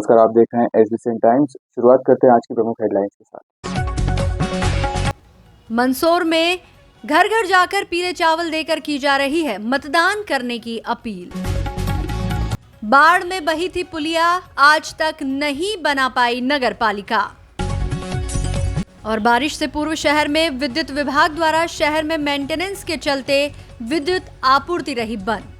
नमस्कार, आप देख रहे हैं एसबीसी टाइम्स। शुरुआत करते हैं आज की प्रमुख हेडलाइंस के साथ। मंदसौर में घर घर जाकर पीले चावल देकर की जा रही है मतदान करने की अपील। बाढ़ में बही थी पुलिया, आज तक नहीं बना पाई नगर पालिका। और बारिश से पूर्व शहर में विद्युत विभाग द्वारा शहर में मेंटेनेंस के चलते विद्युत आपूर्ति रही बंद।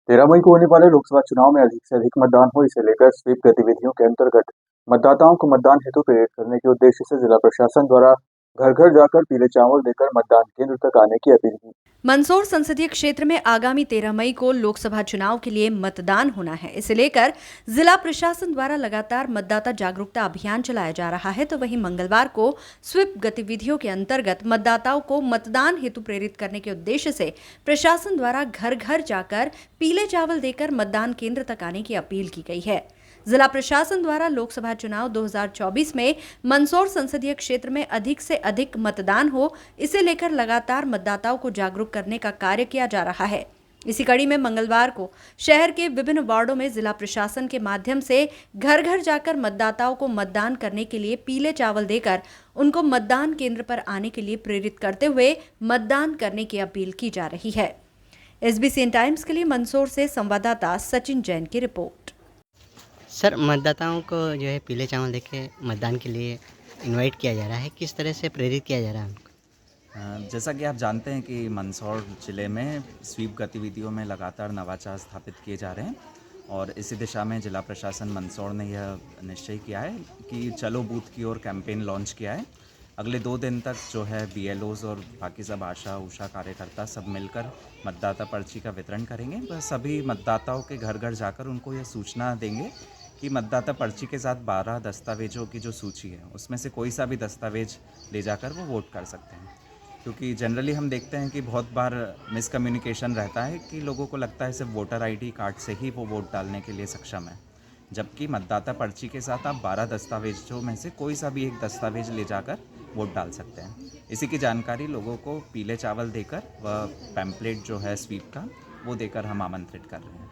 13 मई को होने वाले लोकसभा चुनाव में अधिक से अधिक मतदान हो, इसे लेकर स्वीप गतिविधियों के अंतर्गत मतदाताओं को मतदान हेतु प्रेरित करने के उद्देश्य से जिला प्रशासन द्वारा घर घर जाकर पीले चावल देकर मतदान केंद्र तक आने की अपील की। मंदसौर संसदीय क्षेत्र में आगामी 13 मई को लोकसभा चुनाव के लिए मतदान होना है। इसे लेकर जिला प्रशासन द्वारा लगातार मतदाता जागरूकता अभियान चलाया जा रहा है। तो वहीं मंगलवार को स्वीप गतिविधियों के अंतर्गत मतदाताओं को मतदान हेतु प्रेरित करने के उद्देश्य से प्रशासन द्वारा घर घर जाकर पीले चावल देकर मतदान केंद्र तक आने की अपील की गई है। जिला प्रशासन द्वारा लोकसभा चुनाव 2024 में मंदसौर संसदीय क्षेत्र में अधिक से अधिक मतदान हो, इसे लेकर लगातार मतदाताओं को जागरूक करने का कार्य किया जा रहा है। इसी कड़ी में मंगलवार को शहर के विभिन्न वार्डों में जिला प्रशासन के माध्यम से घर घर जाकर मतदाताओं को मतदान करने के लिए पीले चावल देकर उनको मतदान केंद्र पर आने के लिए प्रेरित करते हुए मतदान करने की अपील की जा रही है। एसबीसी टाइम्स के लिए मंदसौर से संवाददाता सचिन जैन की रिपोर्ट। सर, मतदाताओं को जो है पीले चावल देके मतदान के लिए इनवाइट किया जा रहा है, किस तरह से प्रेरित किया जा रहा है उनको? जैसा कि आप जानते हैं कि मंदसौर ज़िले में स्वीप गतिविधियों में लगातार नवाचार स्थापित किए जा रहे हैं और इसी दिशा में जिला प्रशासन मंदसौर ने यह निश्चय किया है कि चलो बूथ की ओर कैंपेन लॉन्च किया है। अगले 2 दिन तक जो है बीएलओज़ और बाकी सब आशा उषा कार्यकर्ता सब मिलकर मतदाता पर्ची का वितरण करेंगे। वह सभी मतदाताओं के घर घर जाकर उनको यह सूचना देंगे कि मतदाता पर्ची के साथ 12 दस्तावेजों की जो सूची है उसमें से कोई सा भी दस्तावेज ले जाकर वो वोट कर सकते हैं। क्योंकि जनरली हम देखते हैं कि बहुत बार मिसकम्युनिकेशन रहता है कि लोगों को लगता है सिर्फ वोटर आईडी कार्ड से ही वो वोट डालने के लिए सक्षम है, जबकि मतदाता पर्ची के साथ आप 12 दस्तावेजों में से कोई सा भी एक दस्तावेज ले जाकर वोट डाल सकते हैं। इसी की जानकारी लोगों को पीले चावल देकर वह पैम्पलेट जो है स्वीप का वो देकर हम आमंत्रित कर रहे हैं।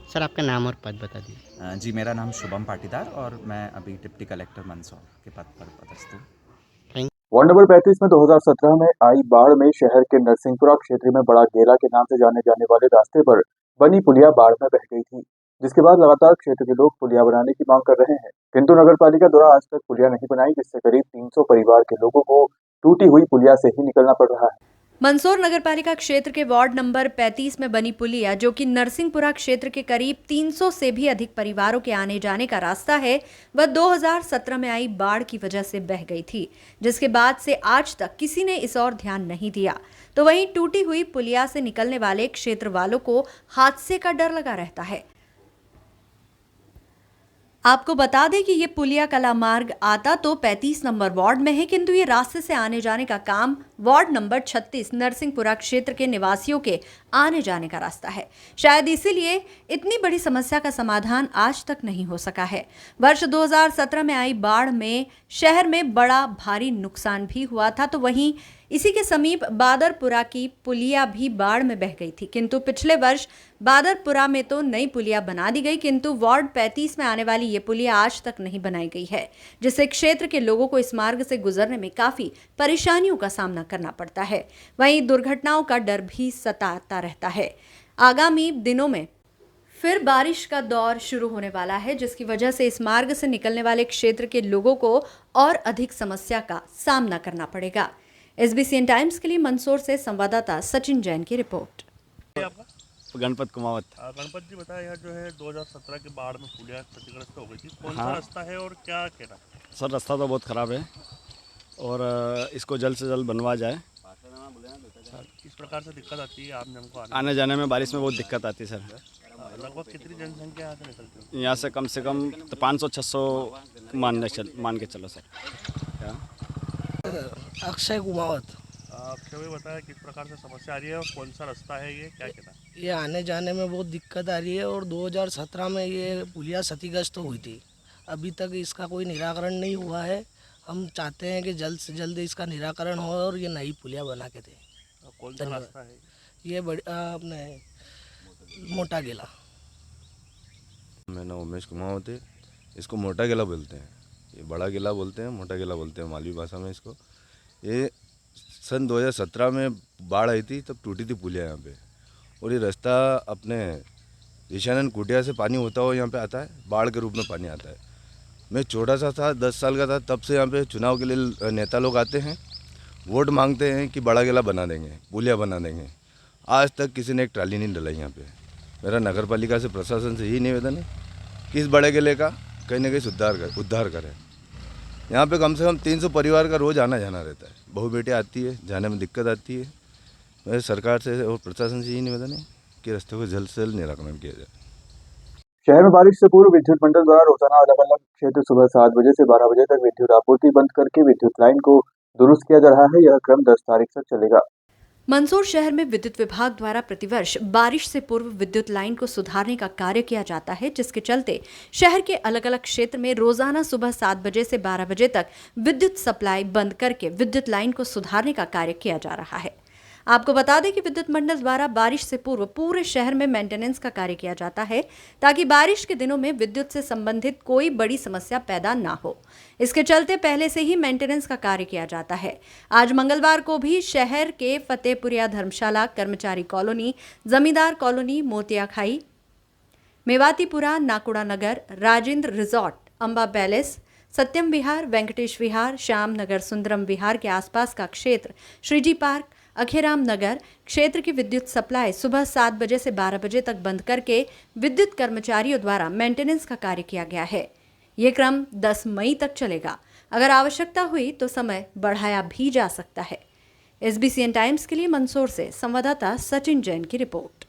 सर, आपका नाम और पद बता दीजिए। जी, मेरा नाम शुभम पाटीदार और मैं अभी डिप्टी कलेक्टर मंदसौर के पद पर पदस्थ हूँ। वार्ड नंबर 35 में 2017 में आई बाढ़ में शहर के नरसिंहपुरा क्षेत्र में बड़ा गेला के नाम से जाने जाने वाले रास्ते पर बनी पुलिया बाढ़ में बह गई थी, जिसके बाद लगातार क्षेत्र के लोग पुलिया बनाने की मांग कर रहे हैं, किंतु नगर पालिका द्वारा आज तक पुलिया नहीं बनाई, जिससे करीब 300 परिवार के लोगों को टूटी हुई पुलिया से ही निकलना पड़ रहा है। मंदसौर नगरपालिका क्षेत्र के वार्ड नंबर 35 में बनी पुलिया, जो कि नरसिंहपुरा क्षेत्र के करीब 300 से भी अधिक परिवारों के आने जाने का रास्ता है, वह 2017 में आई बाढ़ की वजह से बह गई थी, जिसके बाद से आज तक किसी ने इस ओर ध्यान नहीं दिया। तो वहीं टूटी हुई पुलिया से निकलने वाले क्षेत्र वालों को हादसे का डर लगा रहता है। आपको बता दें कि ये पुलिया कला मार्ग आता तो 35 नंबर वार्ड में है, किंतु ये रास्ते से आने जाने का काम वार्ड नंबर 36 नरसिंहपुरा क्षेत्र के निवासियों के आने जाने का रास्ता है। शायद इसीलिए इतनी बड़ी समस्या का समाधान आज तक नहीं हो सका है। वर्ष 2017 में आई बाढ़ में शहर में बड़ा भारी नुकसान भी हुआ था। तो वहीं इसी के समीप बादरपुरा की पुलिया भी बाढ़ में बह गई थी, किंतु पिछले वर्ष बादरपुरा में तो नई पुलिया बना दी गई, किंतु वार्ड 35 में आने वाली ये पुलिया आज तक नहीं बनाई गई है, जिससे क्षेत्र के लोगों को इस मार्ग से गुजरने में काफी परेशानियों का सामना करना पड़ता है। वहीं दुर्घटनाओं का डर भी सताता रहता है। आगामी दिनों में फिर बारिश का दौर शुरू होने वाला है, जिसकी वजह से इस मार्ग से निकलने वाले क्षेत्र के लोगों को और अधिक समस्या का सामना करना पड़ेगा। एसबीसी टाइम्स के लिए मंदसौर से संवाददाता सचिन जैन की रिपोर्ट। गणपत कुमावत। गणपत जी, बताया यार, जो है 2017 के बाढ़ में पुलिया क्षतिग्रस्त हो गई थी, कौन सा रास्ता है और क्या कहना? सर, रास्ता तो बहुत ख़राब है और इसको जल्द से जल्द बनवा जाए। किस प्रकार से दिक्कत आती है आम जन को आने जाने में? बारिश में बहुत दिक्कत आती है सर। लगभग कितनी जनसंख्या यहाँ से निकलती है? यहाँ से कम तो 500-600 मान के चलो सर। क्या? अक्षय कुमावत। अक्षय भाई, बताया किस प्रकार से समस्या आ रही है और कौन सा रास्ता है, ये क्या कहना? ये आने जाने में बहुत दिक्कत आ रही है और 2017 में ये पुलिया क्षतिग्रस्त हुई थी, अभी तक इसका कोई निराकरण नहीं हुआ है। हम चाहते हैं कि जल्द से जल्द इसका निराकरण हो और ये नई पुलिया बना के दे। कौन सा रास्ता है ये? अपने मोटा गेला। मेरा नाम उमेश कुमावत है। इसको मोटा किला बोलते हैं, ये बड़ा किला बोलते हैं, मोटा किला बोलते हैं मालवी भाषा में इसको। ये सन 2017 में बाढ़ आई थी, तब टूटी थी पुलिया यहाँ पे, और ये रास्ता अपने ईशानंद कुटिया से पानी होता हुआ यहाँ पे आता है, बाढ़ के रूप में पानी आता है। मैं छोटा सा था, 10 साल का था, तब से यहाँ पे चुनाव के लिए नेता लोग आते हैं, वोट मांगते हैं कि बड़ा किला बना देंगे, पुलिया बना देंगे। आज तक किसी ने एक ट्राली नहीं डलाई यहाँ पे। मेरा नगर पालिका से, प्रशासन से यही निवेदन है कि इस बड़े किले का कहीं ना कहीं उद्धार करें। यहाँ पे कम से कम 300 परिवार का रोज़ आना जाना रहता है, बहू बेटी आती है, जाने में दिक्कत आती है। मेरे सरकार से और प्रशासन से यही निवेदन है कि रास्ते को जल्द से जल्द निराकरण किया जाए। शहर में बारिश से पूर्व विद्युत मंडल द्वारा रोजाना अलग अलग क्षेत्र सुबह 7 बजे से 12 बजे तक विद्युत आपूर्ति बंद करके विद्युत लाइन को दुरुस्त किया जा रहा है। यह क्रम 10 तारीख तक चलेगा। मंदसौर शहर में विद्युत विभाग द्वारा प्रतिवर्ष बारिश से पूर्व विद्युत लाइन को सुधारने का कार्य किया जाता है, जिसके चलते शहर के अलग अलग क्षेत्र में रोजाना सुबह 7 बजे से 12 बजे तक विद्युत सप्लाई बंद करके विद्युत लाइन को सुधारने का कार्य किया जा रहा है। आपको बता दें कि विद्युत मंडल द्वारा बारिश से पूर्व पूरे शहर में मेंटेनेंस का कार्य किया जाता है, ताकि बारिश के दिनों में विद्युत से संबंधित कोई बड़ी समस्या पैदा ना हो। इसके चलते पहले से ही मेंटेनेंस का कार्य किया जाता है। आज मंगलवार को भी शहर के फतेहपुरिया धर्मशाला, कर्मचारी कॉलोनी, जमींदार कॉलोनी, मोतिया खाई, मेवातीपुरा, नाकुड़ा नगर, राजेंद्र रिजॉर्ट, अंबा पैलेस, सत्यम विहार, वेंकटेश विहार, श्याम नगर, सुंदरम विहार के आसपास का क्षेत्र, श्रीजी पार्क, अखेराम नगर क्षेत्र की विद्युत सप्लाई सुबह 7 बजे से 12 बजे तक बंद करके विद्युत कर्मचारियों द्वारा मेंटेनेंस का कार्य किया गया है। ये क्रम 10 मई तक चलेगा। अगर आवश्यकता हुई तो समय बढ़ाया भी जा सकता है। SBCN टाइम्स के लिए मंदसौर से संवाददाता सचिन जैन की रिपोर्ट।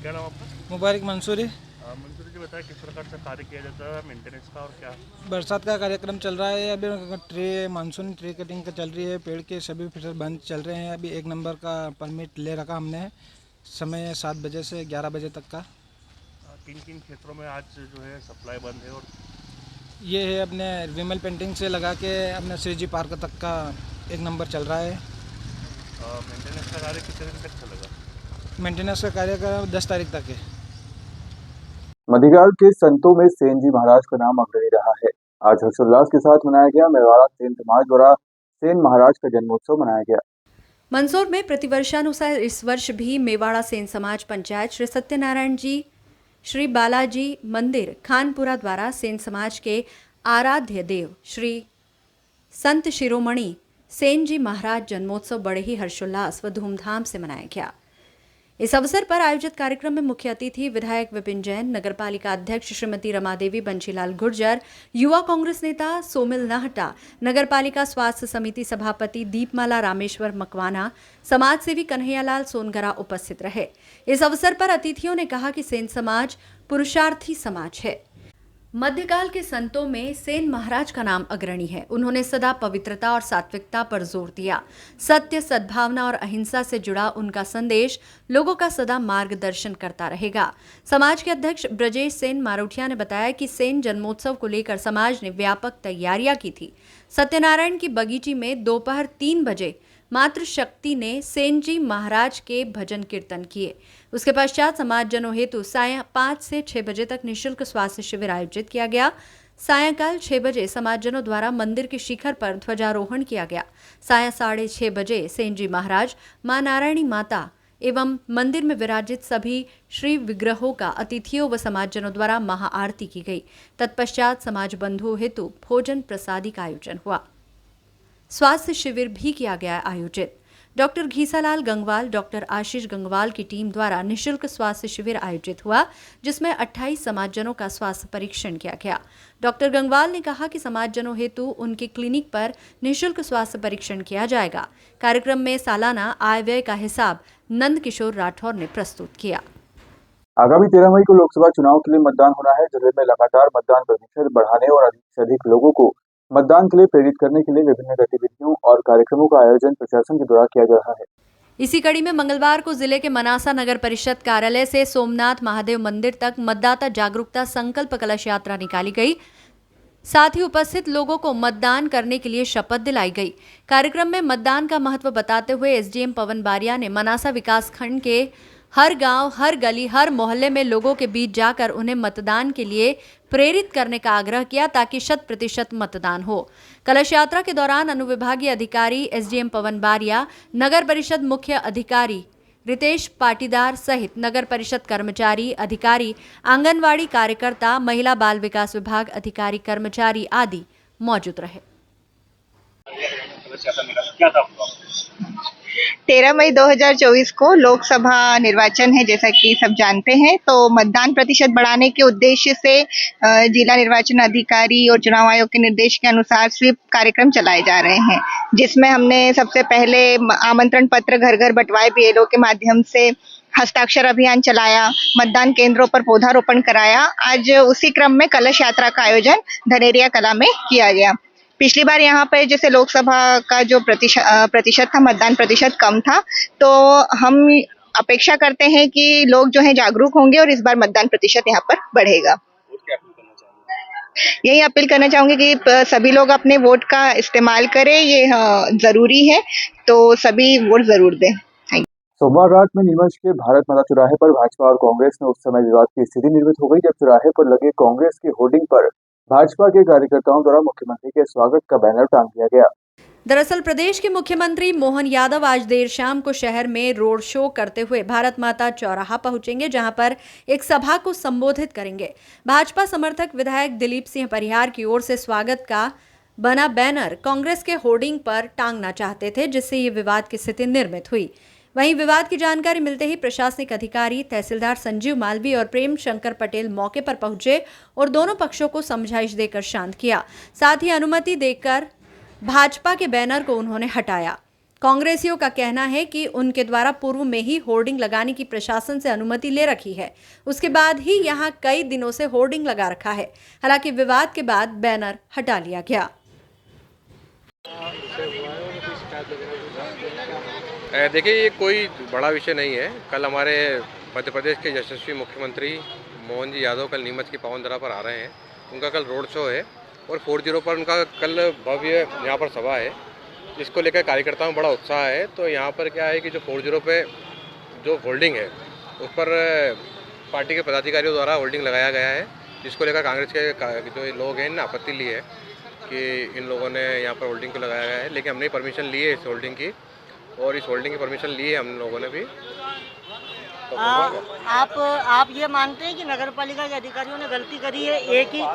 क्या नाम आपका? मुबारक मंसूरी। मंसूरी जी, बताया किस प्रकार से कार्य किया जाता है मेंटेनेंस का, और क्या? बरसात का कार्यक्रम चल रहा है अभी, मानसून ट्री कटिंग का चल रही है, पेड़ के सभी फिर बंद चल रहे हैं। अभी 1 नंबर का परमिट ले रखा हमने, समय 7 बजे से 11 बजे तक का। किन क्षेत्रों में आज जो है सप्लाई बंद है? और ये है अपने विमल पेंटिंग से लगा के अपने श्रीजी पार्क तक का 1 नंबर चल रहा है। मेंटेनेंस का कार्य कितने दिन तक चलेगा? मेंटेनेंस का कार्य 10 तारीख तक है। मध्यकाल के संतों में सेन जी महाराज का नाम अग्रणी रहा है। आज हर्षोल्लास के साथ मनाया गया मेवाड़ा सेन समाज द्वारा सेन महाराज का जन्मोत्सव मनाया गया। मंदसौर में प्रतिवर्षानुसार इस वर्ष भी मेवाड़ा सेन समाज पंचायत श्री सत्यनारायण जी श्री बालाजी मंदिर खानपुरा द्वारा सेन समाज के आराध्य देव श्री संत शिरोमणि सेन जी महाराज जन्मोत्सव बड़े ही हर्षोल्लास व धूमधाम से मनाया गया। इस अवसर पर आयोजित कार्यक्रम में मुख्य अतिथि विधायक विपिन जैन, नगरपालिका अध्यक्ष श्रीमती रमादेवी बंशीलाल गुर्जर, युवा कांग्रेस नेता सोमिल नाहटा, नगरपालिका स्वास्थ्य समिति सभापति दीपमाला रामेश्वर मकवाना, समाजसेवी कन्हैयालाल सोनगरा उपस्थित रहे। इस अवसर पर अतिथियों ने कहा कि सेन समाज पुरुषार्थी समाज है। मध्यकाल के संतों में सेन महाराज का नाम अग्रणी है। उन्होंने सदा पवित्रता और सात्विकता पर जोर दिया। सत्य, सद्भावना और अहिंसा से जुड़ा उनका संदेश लोगों का सदा मार्गदर्शन करता रहेगा। समाज के अध्यक्ष ब्रजेश सेन मारोठिया ने बताया कि सेन जन्मोत्सव को लेकर समाज ने व्यापक तैयारियां की थी। सत्यनारायण की बगीची में दोपहर 3 बजे मातृशक्ति ने सेन जी महाराज के भजन कीर्तन किए। उसके पश्चात समाजजनों हेतु सायं 5 से 6 बजे तक निःशुल्क स्वास्थ्य शिविर आयोजित किया गया। सायंकाल 6 बजे समाजजनों द्वारा मंदिर के शिखर पर ध्वजारोहण किया गया। सायं 6:30 बजे सेन जी महाराज, मां नारायणी माता एवं मंदिर में विराजित सभी श्री विग्रहों का अतिथियों व समाजजनों द्वारा महाआरती की गई। तत्पश्चात समाज बंधुओं हेतु भोजन प्रसादी का आयोजन हुआ। स्वास्थ्य शिविर भी किया गया आयोजित। डॉक्टर घीसालाल गंगवाल, डॉक्टर आशीष गंगवाल की टीम द्वारा निःशुल्क स्वास्थ्य शिविर आयोजित हुआ, जिसमें 28 समाजजनों का स्वास्थ्य परीक्षण किया गया। डॉक्टर गंगवाल ने कहा कि समाजजनों हेतु उनके क्लिनिक पर निःशुल्क स्वास्थ्य परीक्षण किया जाएगा। कार्यक्रम में सालाना आय व्यय का हिसाब नंद किशोर राठौर ने प्रस्तुत किया। आगामी 13 मई को लोकसभा चुनाव के लिए मतदान होना है। जिले में लगातार मतदान प्रतिशत बढ़ाने और अधिक से अधिक लोगों को मतदान के लिए प्रेरित करने के लिए विभिन्न गतिविधियों और कार्यक्रमों का आयोजन प्रशासन के द्वारा किया जा रहा है। इसी कड़ी में मंगलवार को जिले के मनासा नगर परिषद कार्यालय से सोमनाथ महादेव मंदिर तक मतदाता जागरूकता संकल्प कलश यात्रा निकाली गई। साथ ही उपस्थित लोगों को मतदान करने के लिए शपथ दिलाई गई। कार्यक्रम में मतदान का महत्व बताते हुए एसडीएम पवन बारिया ने मनासा विकास खंड के हर गांव, हर गली, हर मोहल्ले में लोगों के बीच जाकर उन्हें मतदान के लिए प्रेरित करने का आग्रह किया ताकि 100% मतदान हो। कलश यात्रा के दौरान अनुविभागीय अधिकारी एसडीएम पवन बारिया, नगर परिषद मुख्य अधिकारी रितेश पाटीदार सहित नगर परिषद कर्मचारी, अधिकारी, आंगनवाड़ी कार्यकर्ता, महिला बाल विकास विभाग अधिकारी, कर्मचारी आदि मौजूद रहे। 13 मई 2024 को लोकसभा निर्वाचन है, जैसा कि सब जानते हैं। तो मतदान प्रतिशत बढ़ाने के उद्देश्य से जिला निर्वाचन अधिकारी और चुनाव आयोग के निर्देश के अनुसार स्वीप कार्यक्रम चलाए जा रहे हैं, जिसमें हमने सबसे पहले आमंत्रण पत्र घर घर बंटवाए, बीएलओ के माध्यम से हस्ताक्षर अभियान चलाया, मतदान केंद्रों पर पौधारोपण कराया। आज उसी क्रम में कलश यात्रा का आयोजन धनेरिया कला में किया गया। पिछली बार यहाँ पर जैसे लोकसभा का जो प्रतिशत था, मतदान प्रतिशत कम था, तो हम अपेक्षा करते हैं कि लोग जो है जागरूक होंगे और इस बार मतदान प्रतिशत यहाँ पर बढ़ेगा। यही अपील करना चाहूंगी कि सभी लोग अपने वोट का इस्तेमाल करें, ये जरूरी है, तो सभी वोट जरूर दें। सोमवार रात में नीमच के भारत माता चौराहे पर भाजपा और कांग्रेस में उस समय विवाद की स्थिति निर्मित हो गई जब चौराहे पर लगे कांग्रेस के होर्डिंग पर भाजपा के कार्यकर्ताओं द्वारा मुख्यमंत्री के स्वागत का बैनर टांग दिया गया। दरअसल प्रदेश के मुख्यमंत्री मोहन यादव आज देर शाम को शहर में रोड शो करते हुए भारत माता चौराहा पहुंचेंगे, जहां पर एक सभा को संबोधित करेंगे। भाजपा समर्थक विधायक दिलीप सिंह परिहार की ओर से स्वागत का बना बैनर कांग्रेस के होर्डिंग पर टांगना चाहते थे, जिससे ये विवाद की स्थिति निर्मित हुई। वहीं विवाद की जानकारी मिलते ही प्रशासनिक अधिकारी तहसीलदार संजीव मालवी और प्रेम शंकर पटेल मौके पर पहुंचे और दोनों पक्षों को समझाइश देकर शांत किया। साथ ही अनुमति देकर भाजपा के बैनर को उन्होंने हटाया। कांग्रेसियों का कहना है कि उनके द्वारा पूर्व में ही होर्डिंग लगाने की प्रशासन से अनुमति ले रखी है, उसके बाद ही यहां कई दिनों से होर्डिंग लगा रखा है। हालांकि विवाद के बाद बैनर हटा लिया गया। देखिए, ये कोई बड़ा विषय नहीं है। कल हमारे मध्य प्रदेश के यशस्वी मुख्यमंत्री मोहन जी यादव कल नीमच की पावन धरा पर आ रहे हैं। उनका कल रोड शो है और 40 पर उनका कल भव्य यहाँ पर सभा है, जिसको लेकर कार्यकर्ताओं में बड़ा उत्साह है। तो यहाँ पर क्या है कि जो 40 पे जो होल्डिंग है उस पर पार्टी के पदाधिकारियों द्वारा होल्डिंग लगाया गया है, जिसको लेकर कांग्रेस के जो लोग हैं इन्होंने आपत्ति ली है कि इन लोगों ने यहाँ पर होल्डिंग को लगाया गया है। लेकिन हमने परमिशन ली है इस होल्डिंग की, और इस होल्डिंग की परमिशन ली है हम लोगों ने भी। तो आप ये मानते हैं कि नगर पालिका के अधिकारियों ने गलती करी है?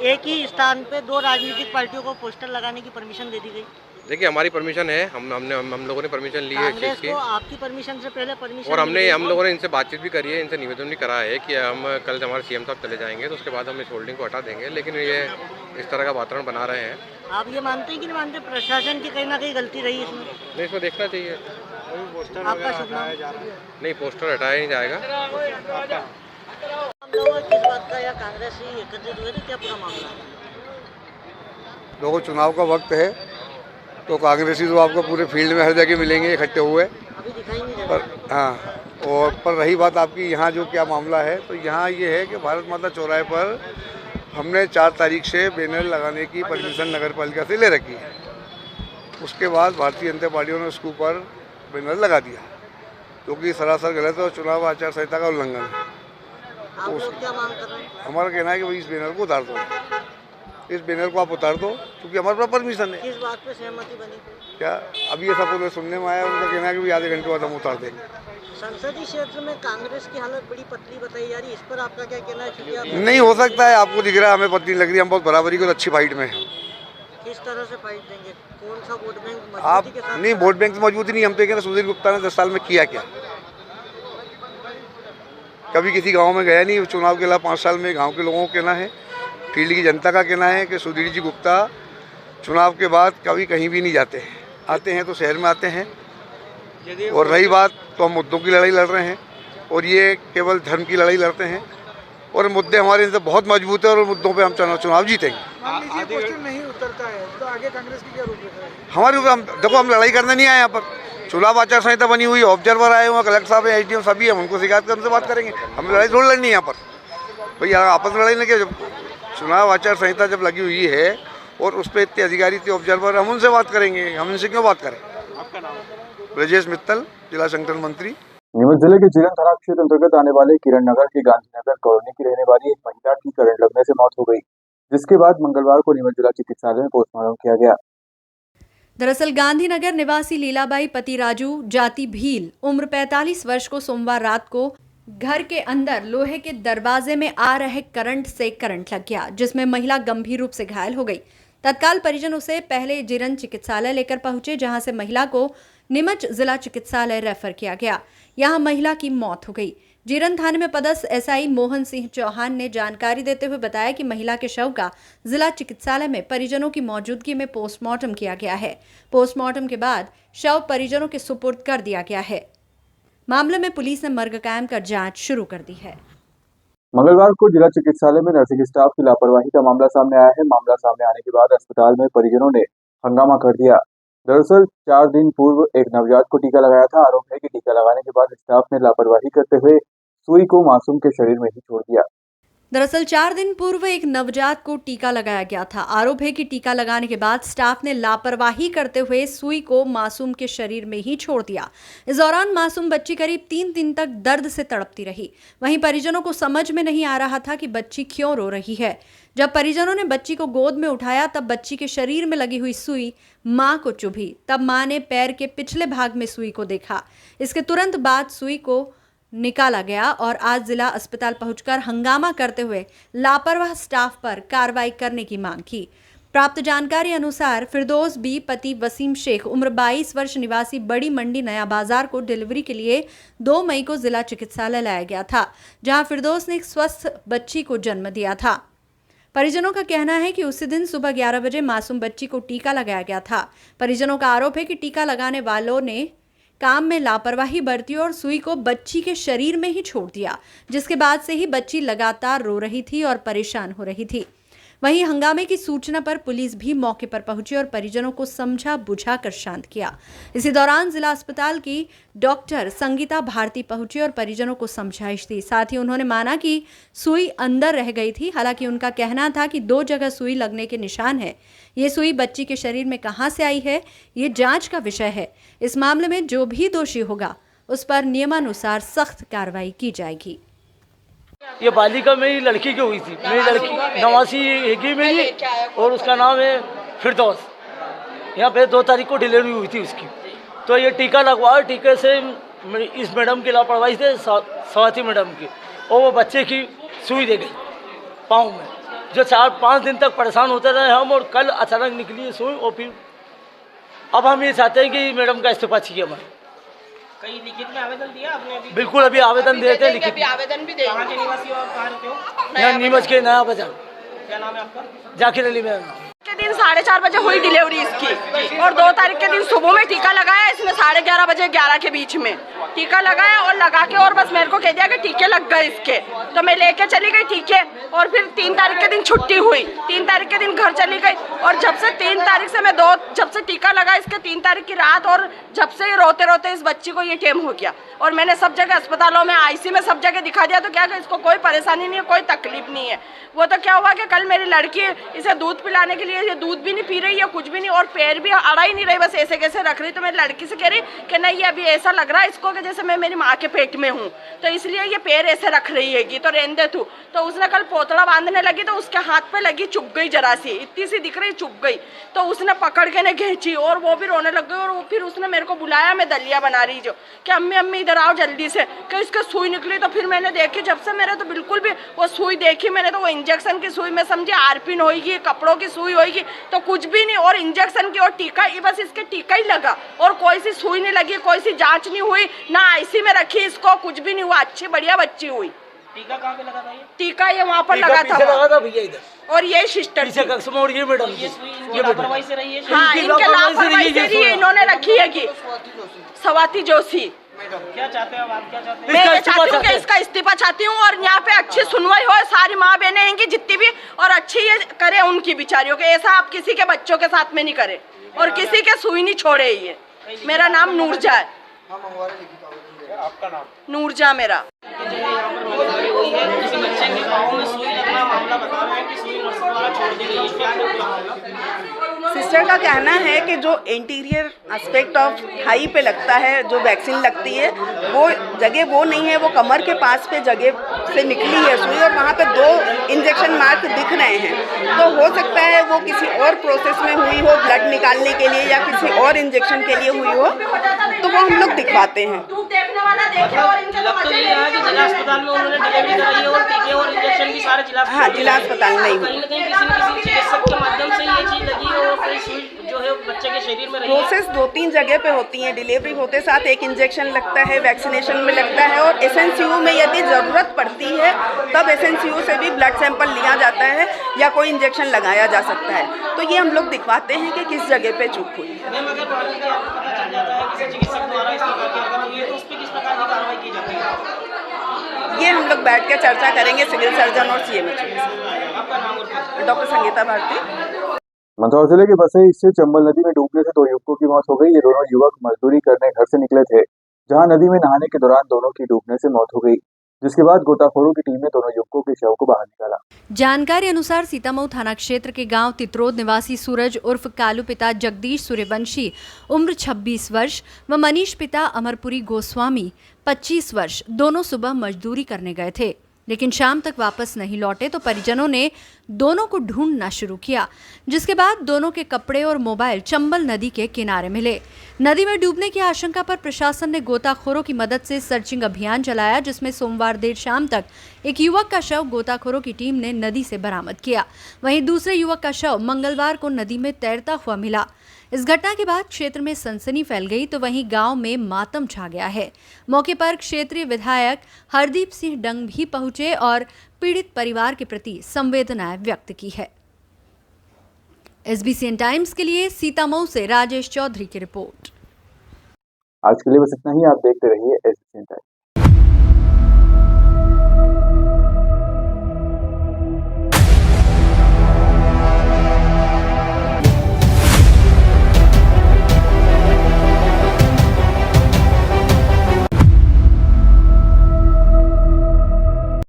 एक ही स्थान पे 2 राजनीतिक पार्टियों को पोस्टर लगाने की परमिशन दे दी गई। देखिए, हमारी परमिशन है, हम लोगों ने परमिशन ली है इस चीज़ की। आपकी परमिशन से पहले परमिशन, और हम लोगों ने इनसे बातचीत भी करी है, इनसे निवेदन भी करा है कि हम कल हमारे सीएम साहब चले जाएंगे तो उसके बाद हम इस होल्डिंग को हटा देंगे। लेकिन ये इस तरह का वातावरण बना रहे हैं। आप ये मानते हैं कि नहीं मानते प्रशासन की कहीं ना कहीं गलती रही इसमें? नहीं, इसमें देखना चाहिए। आपका शुभ नाम? नहीं, पोस्टर हटाया नहीं जाएगा। हम लोग किस बात का या कांग्रेस ही एकत्रित हुए थे, क्या पूरा मामला है? देखो, चुनाव का वक्त है तो कांग्रेसी तो आपको पूरे फील्ड में हर जगह मिलेंगे इकट्ठे हुए। अभी दिखाई नहीं पर हाँ, और पर रही बात आपकी यहाँ जो क्या मामला है, तो यहाँ ये है कि भारत माता चौराहे पर हमने 4 तारीख से बैनर लगाने की परमिशन नगर पालिका से ले रखी है। उसके बाद भारतीय जनता पार्टी ने उसके ऊपर बैनर लगा दिया, जो कि सरासर गलत है और चुनाव आचार संहिता का उल्लंघन है। आप लोग क्या मांग कर रहे हैं? हमारा कहना है कि भाई इस बैनर को उतार दो, इस बैनर को आप उतार दो, क्योंकि हमारे पास परमिशन है। किस बात पे सहमति बनी? क्या अभी ऐसा पूरे सुनने में आया, उनका कहना है कि भी आधे घंटे बाद हम उतार देंगे। संसदीय क्षेत्र में कांग्रेस की हालत बड़ी पतली बताई जा रही है, इस पर आपका क्या कहना है? क्योंकि आप नहीं हो सकता है, आपको दिख रहा है हमें पतली लग रही है, हम बहुत बराबरी को अच्छी फाइट में है। किस तरह से फाइट देंगे? कौन सा वोट बैंक आप के साथ? नहीं, वोट बैंक मजबूती नहीं, हम तो कहना सुधीर गुप्ता ने 10 साल में किया क्या? कभी किसी गांव में गया नहीं, चुनाव के अलावा 5 साल में गांव के लोगों को कहना है, फील्ड की जनता का कहना है कि सुधीर जी गुप्ता चुनाव के बाद कभी कहीं भी नहीं जाते हैं, आते हैं तो शहर में आते हैं। और रही बात, तो हम मुद्दों की लड़ाई लड़ रहे हैं और ये केवल धर्म की लड़ाई लड़ते हैं, और मुद्दे हमारे इनसे बहुत मजबूत है और मुद्दों पे हम चुनाव जीतेंगे। नहीं उतरता है तो आगे कांग्रेस की क्या रूपरेखा है? हमारे देखो, हम लड़ाई करने नहीं आए यहाँ पर। चुनाव आचार संहिता बनी हुई है, ऑब्जर्वर आए हुए, कलेक्टर साहब है, एसडीएम सभी है, उनको शिकायत कर उनसे बात करेंगे। हम लड़ाई थोड़ी लड़नी है यहाँ पर भैया, आपस में लड़ाई नहीं किया। जब चुनाव आचार संहिता जब लगी हुई है और उस पर इतने अधिकारी इतने ऑब्जर्वर, हम उनसे बात करेंगे, हम इनसे क्यों बात करें? आपका नाम? ब्रजेश मित्तल, जिला संगठन मंत्री। नीमच जिले के जीरन थाना क्षेत्र अंतर्गत आने वाले किरण नगर की गांधीनगर कॉलोनी की रहने वाली एक महिला की करंट लगने से मौत हो गई, जिसके बाद मंगलवार को नीमच जिला चिकित्सालय में पोस्टमार्टम किया गया। दरअसल गांधीनगर निवासी लीलाबाई पति राजू जाति भील उम्र 45 वर्ष को सोमवार रात को घर के अंदर लोहे के दरवाजे में आ रहे करंट से करंट लग गया, जिसमें महिला गंभीर रूप से घायल हो गई। तत्काल परिजन उसे पहले जीरन चिकित्सालय लेकर पहुंचे, जहां से महिला को नीमच जिला चिकित्सालय रेफर किया गया। यहां महिला की मौत हो गई। जीरन थाने में पदस्थ एसआई मोहन सिंह चौहान ने जानकारी देते हुए बताया कि महिला के शव का जिला चिकित्सालय में परिजनों की मौजूदगी में पोस्टमार्टम किया गया है। पोस्टमार्टम के बाद शव परिजनों के सुपुर्द कर दिया गया है। मामले में पुलिस ने मर्ग कायम कर जांच शुरू कर दी है। मंगलवार को जिला चिकित्सालय में नर्सिंग स्टाफ की लापरवाही का मामला सामने आया है। मामला सामने आने के बाद अस्पताल में परिजनों ने हंगामा कर दिया। दरअसल 4 दिन पूर्व एक नवजात को टीका लगाया था। आरोप है कि टीका लगाने के बाद स्टाफ ने लापरवाही करते हुए सुई को मासूम के शरीर में ही छोड़ दिया। दरअसल 4 दिन पूर्व एक नवजात को टीका लगाया गया था। आरोप है कि टीका लगाने के बाद स्टाफ ने लापरवाही करते हुए सुई को मासूम के शरीर में ही छोड़ दिया। इस दौरान मासूम बच्ची करीब 3 दिन तक दर्द से तड़पती रही। वहीं परिजनों को समझ में नहीं आ रहा था कि बच्ची क्यों रो रही है। जब परिजनों ने बच्ची को गोद में उठाया तब बच्ची के शरीर में लगी हुई सुई मां को चुभी। तब मां ने पैर के पिछले भाग में सुई को देखा। इसके तुरंत बाद सुई को निकाला गया और आज जिला अस्पताल पहुंचकर हंगामा करते हुए लापरवाह स्टाफ पर कार्रवाई करने की मांग की। प्राप्त जानकारी अनुसार फिरदौस बी पति वसीम शेख उम्र 22 वर्ष निवासी बड़ी मंडी नया बाजार को डिलीवरी के लिए 2 मई को जिला चिकित्सालय लाया गया था, जहां फिरदौस ने एक स्वस्थ बच्ची को जन्म दिया था। परिजनों का कहना है कि उसी दिन सुबह 11 बजे मासूम बच्ची को टीका लगाया गया था। परिजनों का आरोप है कि टीका लगाने वालों ने काम में लापरवाही बरती और सुई को बच्ची के शरीर में ही छोड़ दिया, जिसके बाद से ही बच्ची लगातार रो रही थी और परेशान हो रही थी। वहीं हंगामे की सूचना पर पुलिस भी मौके पर पहुंची और परिजनों को समझा बुझाकर शांत किया। इसी दौरान जिला अस्पताल की डॉक्टर संगीता भारती पहुंची और परिजनों को समझाइश दी। साथ ही उन्होंने माना कि सुई अंदर रह गई थी। हालांकि उनका कहना था कि 2 जगह सुई लगने के निशान है। ये सुई बच्ची के शरीर में कहां से आई है, ये जांच का विषय है। इस मामले में जो भी दोषी होगा उस पर नियमानुसार सख्त कार्रवाई की जाएगी। ये बालिका मेरी लड़की की हुई थी। मेरी लड़की नवासी हेगी मेरी और उसका नाम है फिरदौस। यहाँ पे 2 तारीख को डिलीवरी हुई थी उसकी। तो ये टीका लगवाया। टीके से इस मैडम की लापरवाही से स्वाति मैडम की, और वो बच्चे की सुई दे गई पाँव में, जो 4-5 दिन तक परेशान होते रहे हम। और कल अचानक निकली सुई। और फिर अब हम ये चाहते हैं कि मैडम का इस्तीफा चाहिए हमारा। कहीं लिखित में आवेदन दिया आपने? बिल्कुल, अभी आवेदन देते हैं लिखित। आवेदन भी कहाँ के निवासी हो आप? कहाँ रहते हो? यहाँ नीमच के नया बाजार। क्या नाम है आपका? जाकिर अली मेरा नाम। के दिन 4:30 बजे हुई डिलीवरी इसकी, और 2 तारीख के दिन सुबह में टीका लगाया इसने 11:30 बजे 11 के बीच में टीका लगाया। और लगा के और बस मेरे को कह दिया कि टीके लग गए इसके। तो मैं लेके चली गई टीके। और फिर 3 तारीख के दिन छुट्टी हुई। 3 तारीख के दिन घर चली गई। और जब से 3 तारीख से मैं जब से टीका लगा इसके 3 तारीख की रात, और जब से रोते रोते इस बच्ची को ये टेम हो गया। और मैंने सब जगह अस्पतालों में आईसी में सब जगह दिखा दिया। तो क्या इसको कोई परेशानी नहीं है, कोई तकलीफ नहीं है। वो तो क्या हुआ कि कल मेरी लड़की इसे दूध पिलाने के लिए, ये दूध भी नहीं पी रही है, कुछ भी नहीं, और पैर भी अड़ा ही नहीं रही, बस ऐसे कैसे रख रही। तो मेरी लड़की से कह रही कि नहीं, ये अभी ऐसा लग रहा है इसको कि जैसे मैं मेरी माँ के पेट में हूँ, तो इसलिए ये पैर ऐसे रख रही है, तो रहने दे तू। तो उसने कल पोतड़ा बांधने लगी तो उसके हाथ पे लगी, चुभ गई जरा सी, इतनी सी दिख रही, चुभ गई। तो उसने पकड़ के ने खींची और वो भी रोने लग गई। और वो फिर उसने मेरे को बुलाया, मैं दलिया बना रही जो कि अम्मी अम्मी इधर आओ जल्दी से, कि इसके सुई निकली। तो फिर मैंने देखी, जब से मेरे तो बिल्कुल भी वो सुई देखी मैंने, तो वो इंजेक्शन की सुई में समझी आरपिन होगी, कपड़ों की सुई होगी, तो कुछ भी नहीं। और इंजेक्शन की और टीका, बस इसके टीका ही लगा और कोई सी सुई नहीं लगी, कोई सी जांच नहीं हुई, ना आईसी में रखी इसको, कुछ भी नहीं हुआ। अच्छी बढ़िया बच्ची हुई। टीका कहाँ पे लगा था ये? टीका ये वहाँ पर लगा था भैया इधर। और ये सिस्टर ये मैडम ये लापरवाही से रही है। हाँ, इनके लापरवाही से ही इन्होंने रखी है कि स्वाति जोशी। क्या चाहते हैं आप? क्या चाहते हैं? मैं ये चाहती हूँ कि इसका इस्तीफा चाहती हूँ और यहाँ पे अच्छी सुनवाई हो। सारी माँ बहनें हैं जितनी भी, और अच्छी ये करे उनकी बिचारियों के। ऐसा आप किसी के बच्चों के साथ में नहीं करे और किसी के सुई नहीं छोड़े। ये मेरा नाम नूरजा है। आपका नाम? नूरजा मेरा। बच्चे के पाँव में सुई लगना मामला बता रहे हैं कि सुई नर्स द्वारा छोड़ दी गई है। सिस्टर का कहना है कि जो इंटीरियर एस्पेक्ट ऑफ थाई पे लगता है, जो वैक्सीन लगती है, वो जगह वो नहीं है, वो कमर के पास पे जगह से निकली है सुई और वहाँ पे 2 इंजेक्शन मार्क दिख रहे हैं। तो हो सकता है वो किसी और प्रोसेस में हुई हो, ब्लड निकालने के लिए या किसी और इंजेक्शन के लिए हुई हो, तो वो हम लोग दिखवाते हैं। जिला अस्पताल में उन्होंने डिलीवरी कराई है और टीके और इंजेक्शन भी सारे जिला अस्पताल में ही हुई। कहीं ना कहीं किसी न किसी चिकित्सक के माध्यम से ये चीज लगी है और कोई सुई जो है बच्चे के शरीर में रही है। प्रोसेस 2-3 जगह पे होती है। डिलीवरी होते साथ एक इंजेक्शन लगता है, वैक्सीनेशन में लगता है और एसएनसीयू में यदि ज़रूरत पड़ती है तब एसएनसीयू से भी ब्लड सैंपल लिया जाता है या कोई इंजेक्शन लगाया जा सकता है। तो ये हम लोग दिखवाते हैं कि किस जगह पे चूक हुई है। ये हम लोग बैठ के चर्चा करेंगे सिविल सर्जन और सीएमएचओ से। डॉक्टर संगीता भारती। मंदसौर जिले के बसई स्थित चंबल नदी में डूबने से 2 युवकों की मौत हो गई। ये दोनों युवक मजदूरी करने घर से निकले थे, जहां नदी में नहाने के दौरान दोनों की डूबने से मौत हो गई, जिसके बाद गोताखोरों की टीम ने दोनों युवकों के शव को बाहर निकाला। जानकारी अनुसार सीतामऊ थाना क्षेत्र के गांव तित्रोद निवासी सूरज उर्फ कालू पिता जगदीश सूर्यवंशी उम्र 26 वर्ष व मनीष पिता अमरपुरी गोस्वामी 25 वर्ष दोनों सुबह मजदूरी करने गए थे, लेकिन शाम तक वापस नहीं लौटे तो परिजनों ने दोनों को ढूंढना शुरू किया, जिसके बाद दोनों के कपड़े और मोबाइल चंबल नदी के किनारे मिले। नदी में डूबने की आशंका पर प्रशासन ने गोताखोरों की मदद से सर्चिंग अभियान चलाया, जिसमें सोमवार देर शाम तक एक युवक का शव गोताखोरों की टीम ने नदी से बरामद किया। वहीं दूसरे युवक का शव मंगलवार को नदी में तैरता हुआ मिला। इस घटना के बाद क्षेत्र में सनसनी फैल गई तो वहीं गांव में मातम छा गया है। मौके पर क्षेत्रीय विधायक हरदीप सिंह डंग भी पहुंचे और पीड़ित परिवार के प्रति संवेदनाएं व्यक्त की है। एसबीसीएन टाइम्स के लिए सीतामऊ से राजेश चौधरी की रिपोर्ट। आज के लिए बस इतना ही। आप देखते रहिए एसबीसीएन टाइम्स।